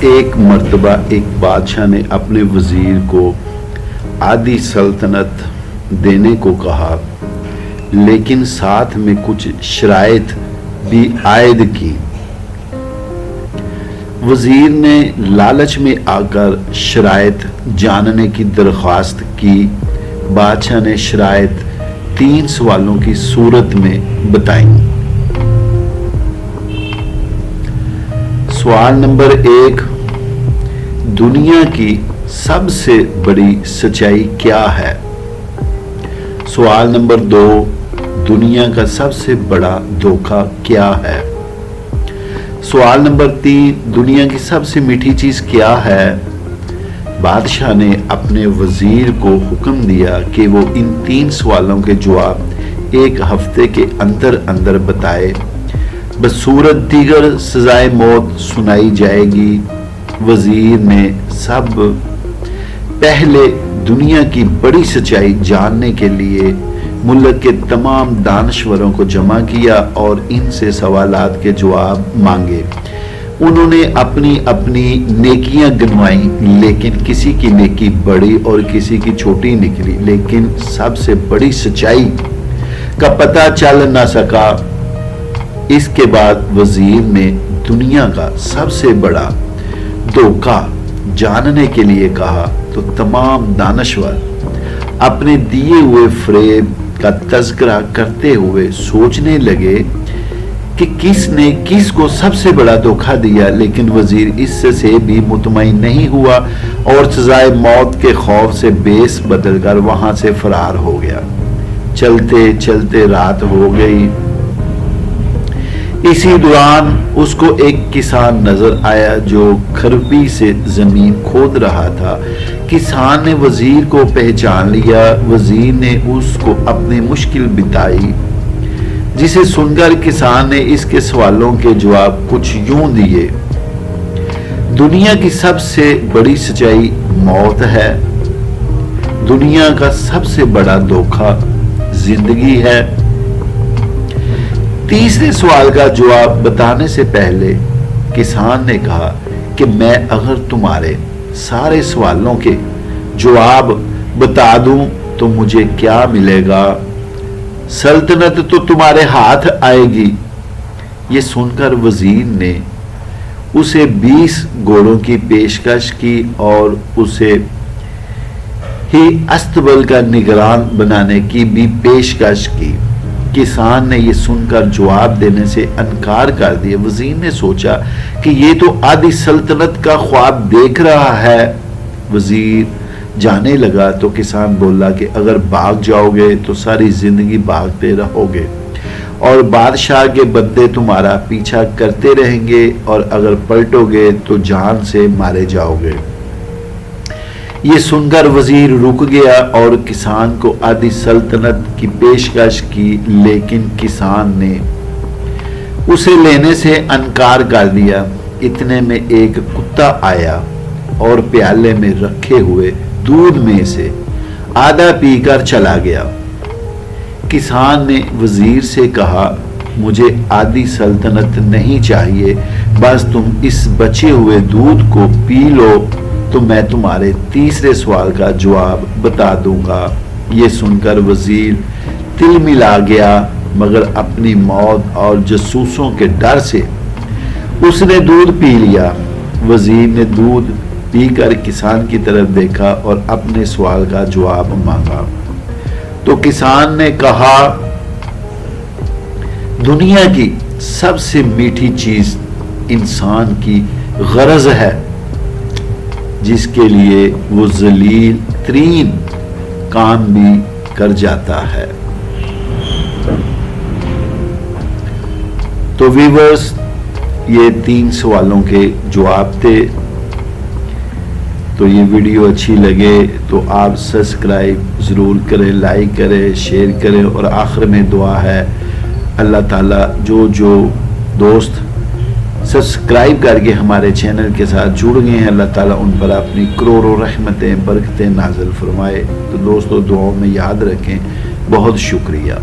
ایک مرتبہ ایک بادشاہ نے اپنے وزیر کو آدھی سلطنت دینے کو کہا، لیکن ساتھ میں کچھ شرائط بھی عائد کی۔ وزیر نے لالچ میں آ کر شرائط جاننے کی درخواست کی۔ بادشاہ نے شرائط 3 سوالوں کی صورت میں بتائیں۔ سوال نمبر 1، دنیا کی سب سے بڑی سچائی کیا ہے؟ سوال نمبر 2، دنیا کا سب سے بڑا دھوکہ کیا ہے؟ سوال نمبر 3، دنیا کی سب سے میٹھی چیز کیا ہے؟ بادشاہ نے اپنے وزیر کو حکم دیا کہ وہ ان 3 سوالوں کے جواب 1 ہفتے کے اندر اندر بتائے، بصورت دیگر سزائے موت سنائی جائے گی۔ وزیر نے سب پہلے دنیا کی بڑی سچائی جاننے کے لیے ملک کے تمام دانشوروں کو جمع کیا اور ان سے سوالات کے جواب مانگے۔ انہوں نے اپنی اپنی نیکیاں گنوائیں، لیکن کسی کی نیکی بڑی اور کسی کی چھوٹی نکلی، لیکن سب سے بڑی سچائی کا پتہ چل نہ سکا۔ اس کے بعد وزیر نے دنیا کا سب سے بڑا دھوکہ جاننے کے لیے کہا، تو تمام دانشور اپنے دیے ہوئے فریب کا تذکرہ کرتے ہوئے سوچنے لگے کہ کس نے کس کو سب سے بڑا دھوکہ دیا، لیکن وزیر اس سے بھی مطمئن نہیں ہوا اور سزائے موت کے خوف سے بیس بدل کر وہاں سے فرار ہو گیا۔ چلتے چلتے رات ہو گئی۔ اسی دوران اس کو ایک کسان نظر آیا جو کھرپی سے زمین کھود رہا تھا۔ کسان نے وزیر کو پہچان لیا۔ وزیر نے اس کو اپنی مشکل بتائی، جسے سن کر کسان نے اس کے سوالوں کے جواب کچھ یوں دیے: دنیا کی سب سے بڑی سچائی موت ہے، دنیا کا سب سے بڑا دھوکہ زندگی ہے۔ تیسرے سوال کا جواب بتانے سے پہلے کسان نے کہا کہ میں اگر تمہارے سارے سوالوں کے جواب بتا دوں تو مجھے کیا ملے گا؟ سلطنت تو تمہارے ہاتھ آئے گی۔ یہ سن کر وزیر نے اسے 20 گھوڑوں کی پیشکش کی اور اسے ہی استبل کا نگران بنانے کی بھی پیشکش کی۔ کسان نے یہ سن کر جواب دینے سے انکار کر دیا۔ وزیر نے سوچا کہ یہ تو آدھی سلطنت کا خواب دیکھ رہا ہے۔ وزیر جانے لگا تو کسان بولا کہ اگر بھاگ جاؤ گے تو ساری زندگی بھاگتے رہو گے اور بادشاہ کے بندے تمہارا پیچھا کرتے رہیں گے، اور اگر پلٹو گے تو جان سے مارے جاؤ گے۔ یہ سن کر وزیر رک گیا اور کسان کو آدھی سلطنت کی پیشکش کی، لیکن کسان نے اسے لینے سے انکار کر دیا۔ اتنے میں ایک کتا آیا اور پیالے میں رکھے ہوئے دودھ میں سے آدھا پی کر چلا گیا۔ کسان نے وزیر سے کہا، مجھے آدھی سلطنت نہیں چاہیے، بس تم اس بچے ہوئے دودھ کو پی لو تو میں تمہارے تیسرے سوال کا جواب بتا دوں گا۔ یہ سن کر وزیر تل ملا گیا، مگر اپنی موت اور جاسوسوں کے ڈر سے اس نے دودھ پی لیا۔ وزیر نے دودھ پی کر کسان کی طرف دیکھا اور اپنے سوال کا جواب مانگا، تو کسان نے کہا، دنیا کی سب سے میٹھی چیز انسان کی غرض ہے، جس کے لیے وہ ذلیل ترین کام بھی کر جاتا ہے۔ تو ویورز، یہ 3 سوالوں کے جواب تھے۔ تو یہ ویڈیو اچھی لگے تو آپ سبسکرائب ضرور کریں، لائک کریں، شیئر کریں، اور آخر میں دعا ہے اللہ تعالیٰ جو دوست سبسکرائب کر کے ہمارے چینل کے ساتھ جڑ گئے ہیں، اللہ تعالیٰ ان پر اپنی کروڑوں رحمتیں برکتیں نازل فرمائے۔ تو دوستو دعاؤں میں یاد رکھیں۔ بہت شکریہ۔